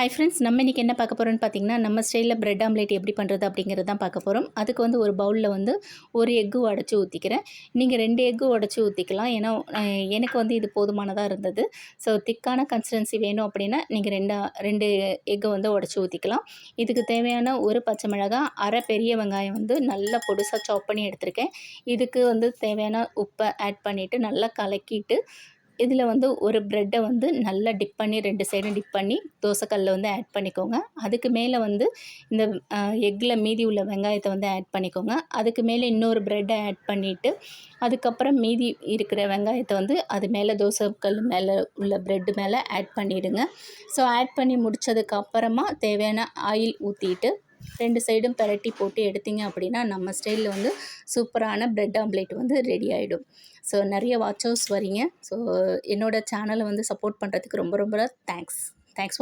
Hi friends, நம்ம இன்றைக்கி என்ன பார்க்க போகிறோம்னு பார்த்தீங்கன்னா, நம்ம ஸ்டைலில் பிரெட் ஆம்லேட் எப்படி பண்ணுறது அப்படிங்கிறது தான் பார்க்க போகிறோம். அதுக்கு வந்து ஒரு பவுலில் வந்து ஒரு எக்கு உடச்சி ஊற்றிக்கிறேன். நீங்கள் 2 எக்கு உடச்சி ஊற்றிக்கலாம். ஏன்னா எனக்கு வந்து இது போதுமானதாக இருந்தது. ஸோ திக்கான கன்சிஸ்டன்சி வேணும் அப்படின்னா நீங்கள் 2 எக்கு வந்து உடச்சி ஊற்றிக்கலாம். இதுக்கு தேவையான ஒரு பச்சை மிளகாய், அரை பெரிய வெங்காயம் வந்து நல்லா பொடுசாக சாப் பண்ணி எடுத்திருக்கேன். இதுக்கு வந்து தேவையான உப்பை ஆட் பண்ணிவிட்டு நல்லா கலக்கிட்டு, இதில் வந்து ஒரு ப்ரெட்டை வந்து நல்லா டிப் பண்ணி 2 சைடும் டிப் பண்ணி தோசைக்கல்லில் வந்து ஆட் பண்ணிக்கோங்க. அதுக்கு மேலே வந்து இந்த எக்கில் மீதி உள்ள வெங்காயத்தை வந்து ஆட் பண்ணிக்கோங்க. அதுக்கு மேலே இன்னொரு ப்ரெட்டை ஆட் பண்ணிவிட்டு, அதுக்கப்புறம் மீதி இருக்கிற வெங்காயத்தை வந்து அது மேலே தோசைக்கல் மேலே உள்ள ப்ரெட்டு மேலே ஆட் பண்ணிவிடுங்க. ஸோ ஆட் பண்ணி முடித்ததுக்கப்புறமா தேவையான ஆயில் ஊற்றிட்டு 2 சைடும் பெரட்டி போட்டு எடுத்தீங்க அப்படின்னா, நம்ம ஸ்டைலில் வந்து சூப்பரான பிரெட் ஆம்லேட் வந்து ரெடி ஆகிடும். ஸோ நிறைய வாட்சர்ஸ் வரீங்க. ஸோ என்னோடய சேனலை வந்து சப்போர்ட் பண்ணுறதுக்கு ரொம்ப ரொம்ப தேங்க்ஸ்.